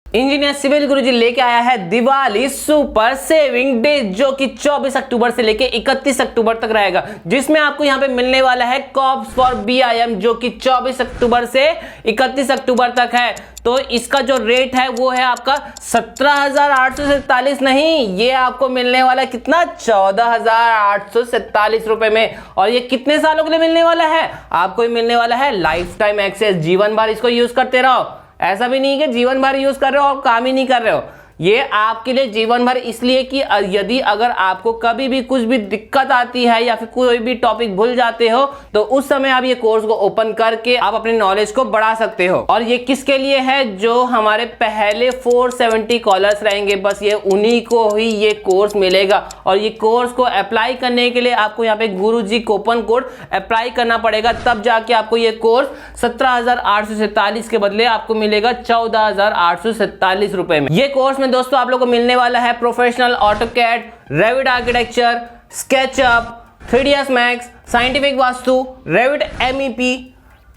Engineer civil गुरुजी लेके आया है दिवाली सुपर सेविंग डे, जो कि 24 अक्टूबर से लेके 31 अक्टूबर तक रहेगा, जिसमें आपको यहां पे मिलने वाला है कॉप्स फॉर BIM, जो कि 24 अक्टूबर से 31 अक्टूबर तक है। तो इसका जो रेट है वो है आपका 17,847, नहीं, ये आपको मिलने वाला कितना, 14,847 रुपए में। और ये कितने सालों के लिए मिलने वाला है, आपको ये मिलने वाला है लाइफ टाइम एक्सेस, जीवन भर इसको यूज करते रहो। ऐसा भी नहीं कि जीवन भर यूज कर रहे हो और काम ही नहीं कर रहे हो, ये आपके लिए जीवन भर इसलिए कि यदि अगर आपको कभी भी कुछ भी दिक्कत आती है या फिर कोई भी टॉपिक भूल जाते हो तो उस समय आप ये कोर्स को ओपन करके आप अपने नॉलेज को बढ़ा सकते हो। और ये किसके लिए है, जो हमारे पहले 470 कॉलर्स रहेंगे, बस ये उन्हीं को ही ये कोर्स मिलेगा। और ये कोर्स को अप्लाई करने के लिए आपको यहाँ पे गुरुजी कूपन कोड अप्लाई करना पड़ेगा, तब जाके आपको ये कोर्स 17,847 के बदले आपको मिलेगा 14,847 रुपए में। ये कोर्स दोस्तों आप लोगों को मिलने वाला है professional AutoCAD, Revit architecture, SketchUp, 3ds max, scientific vastu, Revit MEP,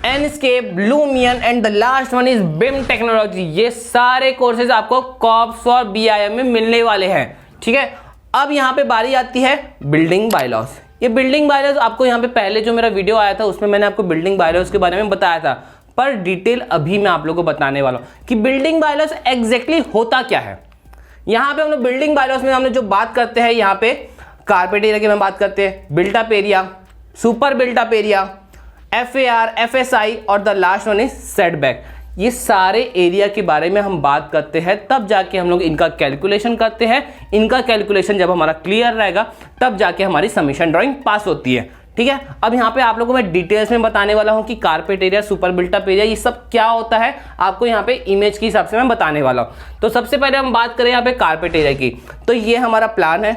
Enscape, Lumion and the last one is BIM technology. ये सारे कोर्सेज आपको कॉप्स फॉर BIM में मिलने वाले हैं, ठीक है। अब यहाँ पे बारी आती है बिल्डिंग बायलॉज। ये बिल्डिंग बायलॉज आपको यहाँ पे पहले जो मेरा वीडियो आया था उसमें मैंने आपको बिल्डिंग बायलॉज के बारे में बताया था, पर डिटेल अभी मैं आप लोगों को बताने वाला हूं कि बिल्डिंग बायलॉज एग्जैक्टली होता क्या है। यहां पे हम लोग बिल्डिंग बायलॉज में हमने जो बात करते हैं, यहां पे कारपेट एरिया की हम बात करते हैं, built up area, super built up area, FAR, FSI और the last one is setback. ये सारे एरिया के बारे में हम बात करते हैं, तब जाके हम लोग इनका कैलकुलेशन करते हैं। इनका कैलकुलेशन जब हमारा क्लियर रहेगा तब जाके हमारी सबमिशन ड्राइंग पास होती है, ठीक है। अब यहाँ पे आप लोगों को मैं डिटेल्स में बताने वाला हूँ कि carpet area, super built up area, ये सब क्या होता है, आपको यहाँ पे इमेज के हिसाब से मैं बताने वाला हूँ। तो सबसे पहले हम बात करें यहाँ पे कारपेट एरिया की, तो ये हमारा प्लान है।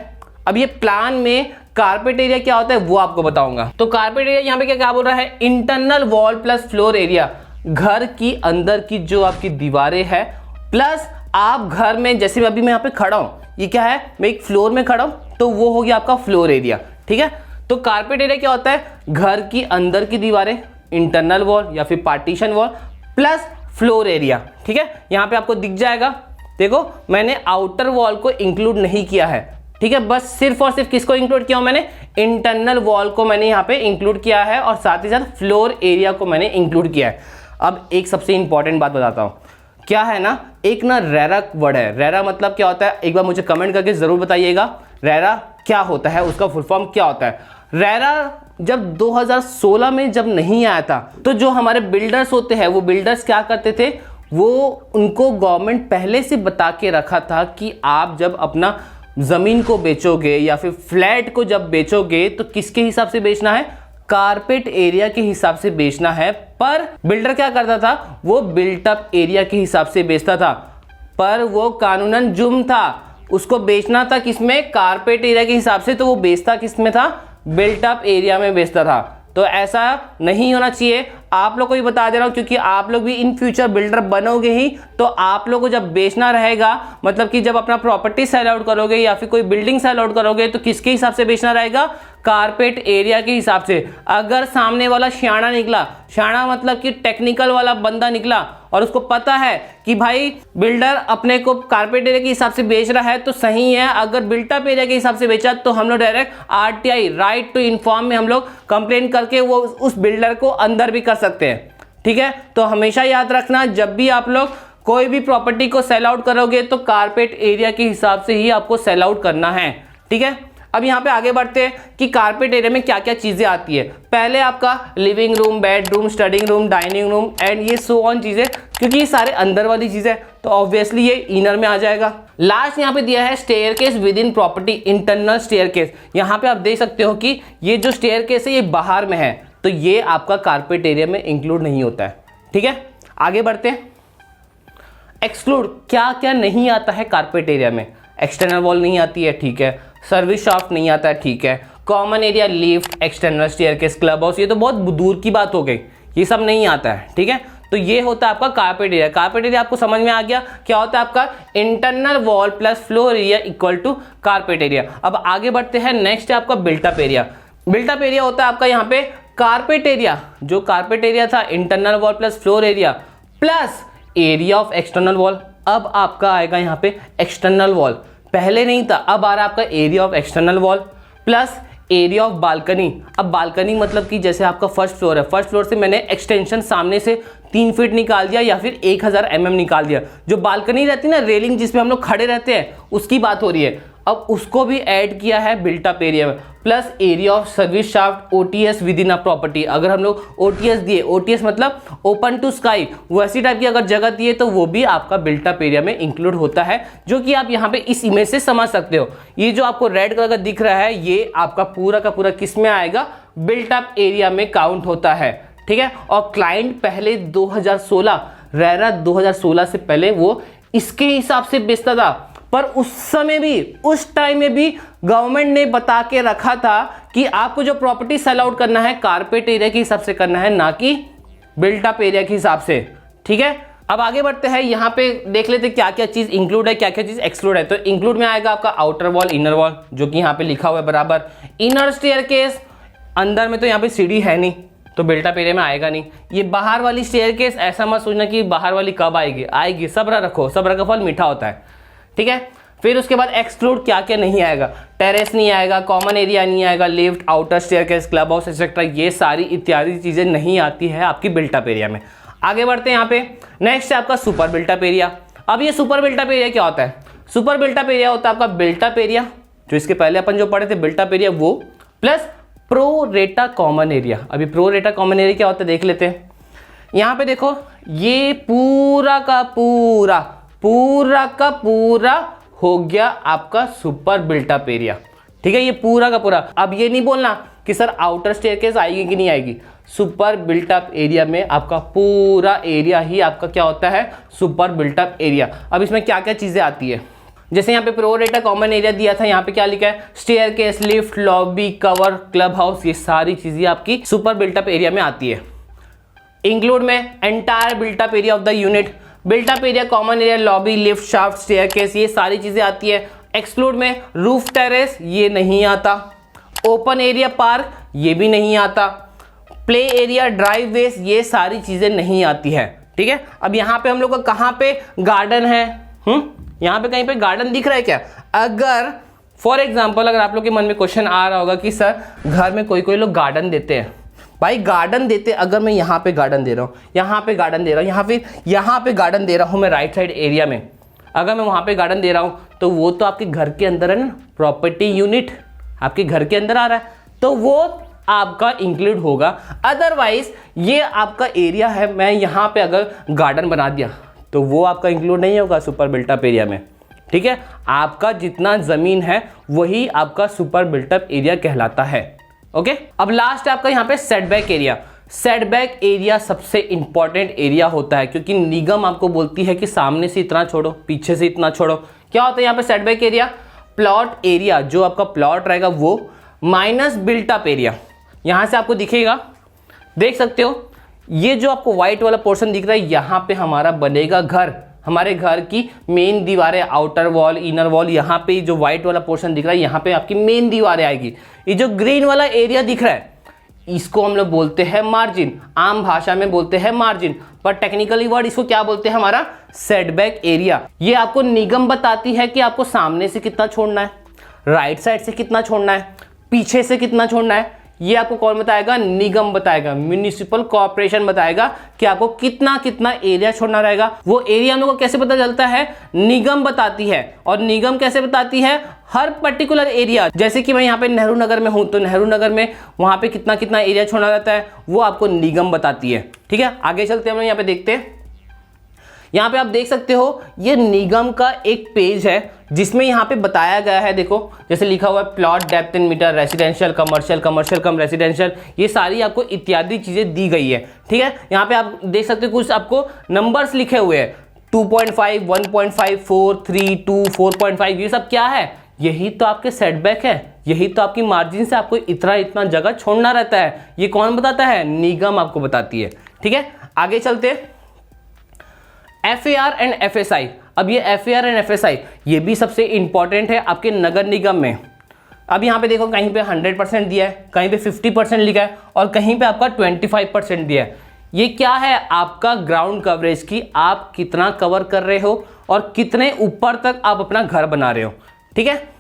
अब ये प्लान में कारपेट एरिया क्या होता है वो आपको बताऊंगा। तो कारपेट एरिया यहाँ पे क्या बोल रहा है, internal wall plus floor area, घर की अंदर की जो आपकी दीवारें है प्लस आप घर में, जैसे अभी मैं यहाँ पे खड़ा हूँ, ये क्या है, मैं एक फ्लोर में खड़ा हूँ, तो वो हो गया आपका फ्लोर एरिया, ठीक है। तो कारपेट एरिया क्या होता है, घर की अंदर की दीवारें, इंटरनल वॉल या फिर partition wall plus floor area, ठीक है। यहां पे आपको दिख जाएगा, देखो मैंने आउटर वॉल को इंक्लूड नहीं किया है, ठीक है, बस सिर्फ और सिर्फ किसको इंक्लूड किया हूं मैंने, इंटरनल वॉल को मैंने यहां पे इंक्लूड किया है और साथ ही साथ फ्लोर एरिया को मैंने इंक्लूड किया है। अब एक सबसे इंपॉर्टेंट बात बताता हूं, क्या है ना, एक ना रेरा वर्ड है। रेरा मतलब क्या होता है, एक बार मुझे कमेंट करके जरूर बताइएगा, रेरा क्या होता है, उसका फुल फॉर्म क्या होता है। रेरा जब 2016 में जब नहीं आया था, तो जो हमारे बिल्डर्स होते हैं वो बिल्डर्स क्या करते थे, वो उनको गवर्नमेंट पहले से बता के रखा था कि आप जब अपना जमीन को बेचोगे या फिर फ्लैट को जब बेचोगे तो किसके हिसाब से बेचना है, कारपेट एरिया के हिसाब से बेचना है। पर बिल्डर क्या करता था, वो बिल्ट अप एरिया के हिसाब से बेचता था, पर वो कानूनन जुर्म था, उसको बेचना था किसमें, कारपेट एरिया के हिसाब से, तो वो बेचता किसमें था, बिल्ट अप एरिया में बेचता था। तो ऐसा नहीं होना चाहिए, आप लोग को भी बता दे रहा हूं, क्योंकि आप लोग भी इन फ्यूचर बिल्डर बनोगे ही, तो आप लोग को जब बेचना रहेगा, मतलब कि जब अपना प्रॉपर्टी सेल आउट करोगे या फिर कोई बिल्डिंग सेल आउट करोगे, तो किसके हिसाब से बेचना रहेगा, कारपेट एरिया के हिसाब से। अगर सामने वाला शाना निकला, शाना मतलब कि टेक्निकल वाला बंदा निकला और उसको पता है कि भाई बिल्डर अपने को कारपेट एरिया के हिसाब से बेच रहा है तो सही है, अगर बिल्टअप एरिया के हिसाब से बेचा तो हम लोग direct RTI, right to inform में हम लोग कंप्लेंट करके वो उस बिल्डर को अंदर भी कर सकते हैं, ठीक है। तो हमेशा याद रखना, जब भी आप लोग कोई भी प्रॉपर्टी को सेल आउट करोगे तो कारपेट एरिया के हिसाब से ही आपको सेल आउट करना है, ठीक है। अब यहाँ पे आगे बढ़ते हैं कि कारपेट एरिया में क्या क्या चीजें आती है। पहले आपका living room, bedroom, studying room, dining room and ये सो ऑन चीजें, क्योंकि ये सारे अंदर वाली चीजें तो ऑब्वियसली ये इनर में आ जाएगा। लास्ट यहाँ पे दिया है staircase with in property, internal staircase. यहाँ पे आप देख सकते हो कि ये जो स्टेयरकेस है ये बाहर में है, तो ये आपका कारपेट एरिया में इंक्लूड नहीं होता है, ठीक है। आगे बढ़ते हैं, एक्सक्लूड क्या क्या नहीं आता है कारपेट एरिया में। एक्सटर्नल वॉल नहीं आती है, ठीक है, सर्विस शाफ्ट नहीं आता है, ठीक है, common area, lift, external staircase, club house, ये तो बहुत दूर की बात हो गई, ये सब नहीं आता है, ठीक है। तो ये होता है आपका कारपेट एरिया। कारपेट एरिया आपको समझ में आ गया क्या होता है, आपका internal wall plus floor area equal to carpet area. अब आगे बढ़ते हैं, नेक्स्ट है आपका बिल्टअप एरिया। बिल्टअप एरिया होता है आपका यहाँ पे कारपेट एरिया, जो कारपेट एरिया था, internal wall plus floor area plus area of external wall, अब आपका आएगा यहाँ पे एक्सटर्नल वॉल, पहले नहीं था, अब आ रहा है आपका area of external wall plus area of balcony. अब बालकनी मतलब कि जैसे आपका फर्स्ट फ्लोर है, फर्स्ट फ्लोर से मैंने एक्सटेंशन सामने से 3 फीट निकाल दिया या फिर 1000 mm निकाल दिया। जो बालकनी रहती है ना, रेलिंग जिसपे हम लोग खड़े रहते हैं, उसकी बात हो रही है। अब उसको भी ऐड किया है बिल्ट अप एरिया में, plus area of service shaft OTS with in a property. अगर हम लोग ओटीएस दिए, ओटीएस मतलब ओपन टू स्काई, वैसी टाइप की अगर जगह दिए तो वो भी आपका बिल्ट अप एरिया में इंक्लूड होता है, जो कि आप यहाँ पे इस इमेज से समझ सकते हो। ये जो आपको रेड कलर का दिख रहा है, ये आपका पूरा का पूरा किस में आएगा, बिल्ट अप एरिया में काउंट होता है, ठीक है। और क्लाइंट पहले 2016 रेरा 2016 से पहले वो इसके हिसाब से बेचता था, पर उस समय भी, उस टाइम में भी गवर्नमेंट ने बता के रखा था कि आपको जो प्रॉपर्टी सेल आउट करना है कारपेट एरिया के हिसाब से करना है, ना कि बिल्ट अप एरिया के हिसाब से, ठीक है। अब आगे बढ़ते हैं, यहाँ पे देख लेते क्या क्या चीज इंक्लूड है, क्या क्या चीज एक्सक्लूड है। तो इंक्लूड में आएगा आपका आउटर वॉल, इनर वॉल, जो कि यहाँ पे लिखा हुआ है बराबर। इनर स्टेयरकेस, अंदर में तो यहाँ पे सीढ़ी है नहीं, तो बिल्ट अप एरिया में आएगा नहीं। ये बाहर वाली स्टेयरकेस, ऐसा मत सोचना कि बाहर वाली कब आएगी, आएगी, सब्र रखो, सब्र का फल मीठा होता है, ठीक है। फिर उसके बाद एक्सक्लूड क्या क्या नहीं आएगा, टेरेस नहीं आएगा, कॉमन एरिया नहीं आएगा, lift, outer staircase, club house etcetera, ये सारी इत्यादि चीजें नहीं आती है आपकी बिल्ट अप एरिया में। आगे बढ़ते हैं यहाँ पे, नेक्स्ट है आपका सुपर बिल्ट अप एरिया। अब ये सुपर बिल्ट अप एरिया क्या होता है? सुपर बिल्ट अप एरिया होता है आपका बिल्ट अप एरिया, जो इसके पहले अपन जो पढ़े थे बिल्ट अप एरिया, वो प्लस प्रो रेटा कॉमन एरिया। अभी प्रो रेटा कॉमन एरिया क्या होता है देख लेते हैं। यहाँ पे देखो, ये पूरा का पूरा हो गया आपका सुपर बिल्टअप एरिया, ठीक है, ये पूरा का पूरा। अब ये नहीं बोलना कि सर आउटर स्टेयरकेस आएगी कि नहीं आएगी, सुपर बिल्टअप एरिया में आपका पूरा एरिया ही आपका क्या होता है, सुपर बिल्टअप एरिया। अब इसमें क्या क्या चीजें आती है, जैसे यहाँ पे प्रो रेटा कॉमन एरिया दिया था, यहाँ पे क्या लिखा है, staircase, lift, lobby, cover, club house, ये सारी चीजें आपकी सुपर बिल्टअप एरिया में आती है। इंक्लूड में entire built up area of the unit, built up area, common area, lobby, lift, shaft, staircase, ये सारी चीजें आती है। एक्सक्लूड में रूफ टेरेस, ये नहीं आता। ओपन एरिया पार्क, ये भी नहीं आता। प्ले एरिया, ड्राइव वेज, ये सारी चीजें नहीं आती है, ठीक है। अब यहाँ पे हम लोग का कहाँ पे गार्डन है, यहाँ पे कहीं पे गार्डन दिख रहा है क्या? अगर फॉर एग्जाम्पल अगर आप लोग के मन में क्वेश्चन आ रहा होगा कि सर घर में कोई लोग गार्डन देते हैं, भाई गार्डन देते, अगर मैं यहाँ पे गार्डन दे रहा हूँ, यहाँ पे गार्डन दे रहा हूँ, यहाँ पे गार्डन दे रहा हूँ मैं राइट साइड एरिया में, अगर मैं वहाँ पे गार्डन दे रहा हूँ तो वो तो आपके घर के अंदर है ना, प्रॉपर्टी यूनिट आपके घर के अंदर आ रहा है, तो वो आपका इंक्लूड होगा। अदरवाइज ये आपका एरिया है, मैं यहाँ पे अगर गार्डन बना दिया तो वो आपका इंक्लूड नहीं होगा सुपर बिल्टअप एरिया में, ठीक है। आपका जितना जमीन है वही आपका सुपर बिल्टअप एरिया कहलाता है, ओके। अब लास्ट है आपका यहाँ पे सेटबैक एरिया। सेटबैक एरिया सबसे इंपॉर्टेंट एरिया होता है, क्योंकि निगम आपको बोलती है कि सामने से इतना छोड़ो, पीछे से इतना छोड़ो। क्या होता है यहाँ पे सेटबैक एरिया? प्लॉट एरिया, जो आपका प्लॉट रहेगा वो माइनस बिल्टअप एरिया। यहां से आपको दिखेगा, देख सकते हो, ये जो आपको व्हाइट वाला पोर्शन दिख रहा है, यहां पे हमारा बनेगा घर, हमारे घर की मेन दीवारें, आउटर वॉल, इनर वॉल, यहाँ पे जो व्हाइट वाला पोर्शन दिख रहा है, यहाँ पे आपकी मेन दीवारें आएगी। ये जो ग्रीन वाला एरिया दिख रहा है, इसको हम लोग बोलते हैं मार्जिन, आम भाषा में बोलते हैं मार्जिन, पर टेक्निकली वर्ड इसको क्या बोलते हैं, हमारा सेटबैक एरिया। ये आपको निगम बताती है कि आपको सामने से कितना छोड़ना है, राइट साइड से कितना छोड़ना है, पीछे से कितना छोड़ना है। ये आपको कौन बताएगा? निगम बताएगा, म्युनिसिपल कॉर्पोरेशन बताएगा कि आपको कितना कितना एरिया छोड़ना रहेगा। वो एरिया हम लोग को कैसे पता चलता है? निगम बताती है। और निगम कैसे बताती है? हर पर्टिकुलर एरिया, जैसे कि मैं यहाँ पे नेहरू नगर में हूं, तो नेहरू नगर में वहां पे कितना कितना एरिया छोड़ना रहता है, वो आपको निगम बताती है, ठीक है। आगे चलते हैं, हम लोग यहाँ पे देखते हैं। यहाँ पे आप देख सकते हो, ये निगम का एक पेज है जिसमें यहाँ पे बताया गया है, देखो जैसे लिखा हुआ है plot depth in meter, residential, commercial, commercial cum residential, ये सारी आपको इत्यादि चीजें दी गई है, ठीक है। यहाँ पे आप देख सकते हो कुछ आपको नंबर्स लिखे हुए हैं, 2.5, 1.5, 4, 3, 2, 4.5, ये सब क्या है? यही तो आपके सेटबैक है, यही तो आपकी मार्जिन से आपको इतना इतना जगह छोड़ना रहता है। ये कौन बताता है? निगम आपको बताती है, ठीक है। आगे चलते, FAR एंड FSI। अब ये FAR एंड FSI ये भी सबसे इंपॉर्टेंट है आपके नगर निगम में। अब यहाँ पे देखो, कहीं पे 100% दिया है, कहीं पे 50% लिखा है, और कहीं पे आपका 25% दिया है। ये क्या है? आपका ग्राउंड कवरेज की आप कितना कवर कर रहे हो और कितने ऊपर तक आप अपना घर बना रहे हो। ठीक है,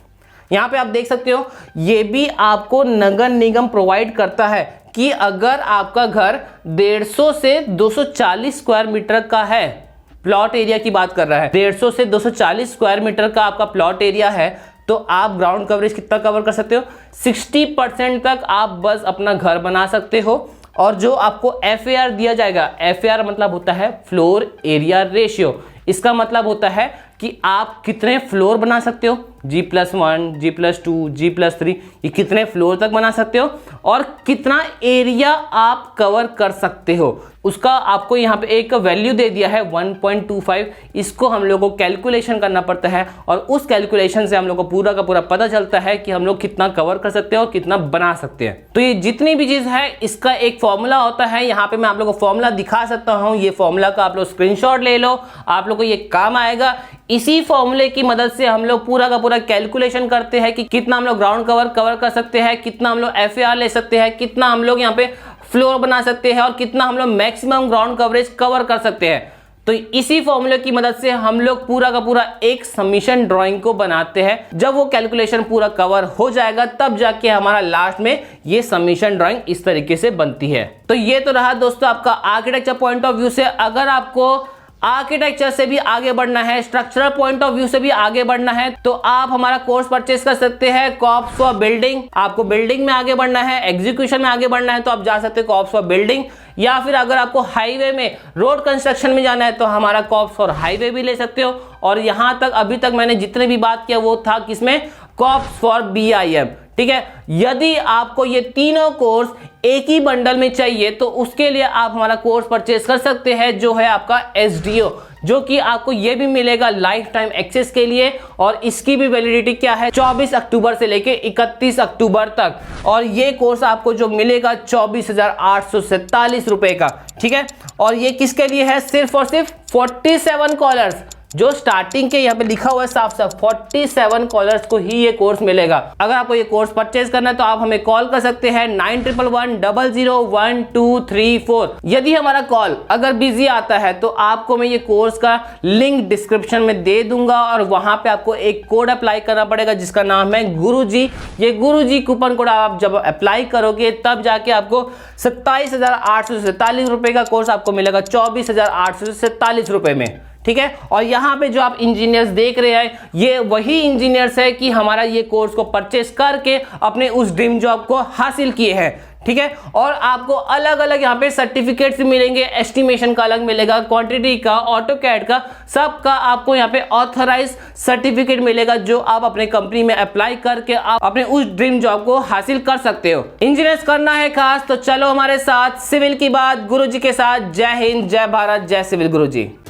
यहाँ पे आप देख सकते हो ये भी आपको नगर निगम प्रोवाइड करता है कि अगर आपका घर 150 से 240 स्क्वायर मीटर का है, प्लॉट एरिया की बात कर रहा है, 150 से 240 स्क्वायर मीटर का आपका प्लॉट एरिया है, तो आप ग्राउंड कवरेज कितना कवर कर सकते हो, 60% तक आप बस अपना घर बना सकते हो। और जो आपको FAR दिया जाएगा, FAR मतलब होता है फ्लोर एरिया रेशियो, इसका मतलब होता है कि आप कितने फ्लोर बना सकते हो, G+1, G+2, G+3, ये कितने फ्लोर तक बना सकते हो और कितना एरिया आप कवर कर सकते हो, उसका आपको यहाँ पे एक वैल्यू दे दिया है 1.25। इसको हम लोग को कैलकुलेशन करना पड़ता है और उस कैलकुलेशन से हम लोग को पूरा का पूरा पता चलता है कि हम लोग कितना कवर कर सकते हैं और कितना बना सकते हैं। तो ये जितनी भी चीज है इसका एक फॉर्मूला होता है। यहाँ पे मैं आप लोग को फॉर्मूला दिखा सकता हूँ, ये फॉर्मूला का आप लोग स्क्रीनशॉट ले लो, आप लोग को ये काम आएगा। इसी फॉर्मूले की मदद से हम लोग पूरा का पूरा कैलकुलेशन करते हैं कि कितना हम लोग ग्राउंड कवर कर सकते हैं, कितना हम लोग FAR ले सकते हैं, कितना हम लोग यहाँ पे फ्लोर बना सकते हैं और कितना हम लोग मैक्सिमम ग्राउंड कवरेज कवर कर सकते हैं। तो इसी फॉर्मूले की मदद से हम लोग पूरा का पूरा एक सबमिशन ड्राइंग को बनाते हैं। जब वो कैलकुलेशन पूरा कवर हो जाएगा तब जाके हमारा लास्ट में ये सबमिशन ड्राइंग इस तरीके से बनती है। तो ये तो रहा दोस्तों आपका आर्किटेक्चर पॉइंट ऑफ व्यू से। अगर आपको आर्किटेक्चर से भी आगे बढ़ना है, स्ट्रक्चरल पॉइंट ऑफ व्यू से भी आगे बढ़ना है, तो आप हमारा कोर्स परचेस कर सकते हैं कॉप्स फॉर बिल्डिंग। आपको बिल्डिंग में आगे बढ़ना है, एग्जीक्यूशन में आगे बढ़ना है तो आप जा सकते हैं कॉप्स फॉर बिल्डिंग, या फिर अगर आपको हाईवे में रोड कंस्ट्रक्शन में जाना है तो हमारा कॉप्स फॉर हाईवे भी ले सकते हो। और यहां तक अभी तक मैंने जितने भी बात किया वो था किसमें, कॉप्स फॉर BIM। ठीक है, यदि आपको ये तीनों कोर्स एक ही बंडल में चाहिए तो उसके लिए आप हमारा कोर्स परचेस कर सकते हैं जो है आपका SDO, जो कि आपको ये भी मिलेगा लाइफ टाइम एक्सेस के लिए। और इसकी भी वैलिडिटी क्या है, 24 अक्टूबर से लेके 31 अक्टूबर तक। और ये कोर्स आपको जो मिलेगा 24,847 रुपए का। ठीक है, और ये किसके लिए है, सिर्फ और सिर्फ 47 कॉलर्स, जो स्टार्टिंग के यहाँ पे लिखा हुआ है साफ साफ 47 कॉलर्स को ही ये कोर्स मिलेगा। अगर आपको ये कोर्स परचेज करना है तो आप हमें कॉल कर सकते हैं 9111001234। यदि हमारा कॉल अगर बिजी आता है तो आपको मैं ये कोर्स का लिंक डिस्क्रिप्शन में दे दूंगा और वहां पे आपको एक कोड अप्लाई करना पड़ेगा जिसका नाम है गुरुजी। ये गुरुजी कूपन कोड आप जब अप्लाई करोगे तब जाके आपको 27,847 रुपए का कोर्स आपको मिलेगा 24,847 रुपए में। ठीक है, और यहाँ पे जो आप इंजीनियर्स देख रहे हैं ये वही इंजीनियर्स है कि हमारा ये कोर्स को परचेस करके अपने उस ड्रीम जॉब को हासिल किए हैं। ठीक है, और आपको अलग अलग यहाँ पे सर्टिफिकेट्स मिलेंगे, एस्टिमेशन का अलग मिलेगा, क्वांटिटी का, ऑटोकैड का, सबका आपको यहाँ पे ऑथराइज सर्टिफिकेट मिलेगा जो आप अपने कंपनी में अप्लाई करके आप अपने उस ड्रीम जॉब को हासिल कर सकते हो। इंजीनियर्स करना है खास तो चलो हमारे साथ सिविल की बात गुरुजी के साथ। जय हिंद, जय भारत, जय सिविल गुरुजी।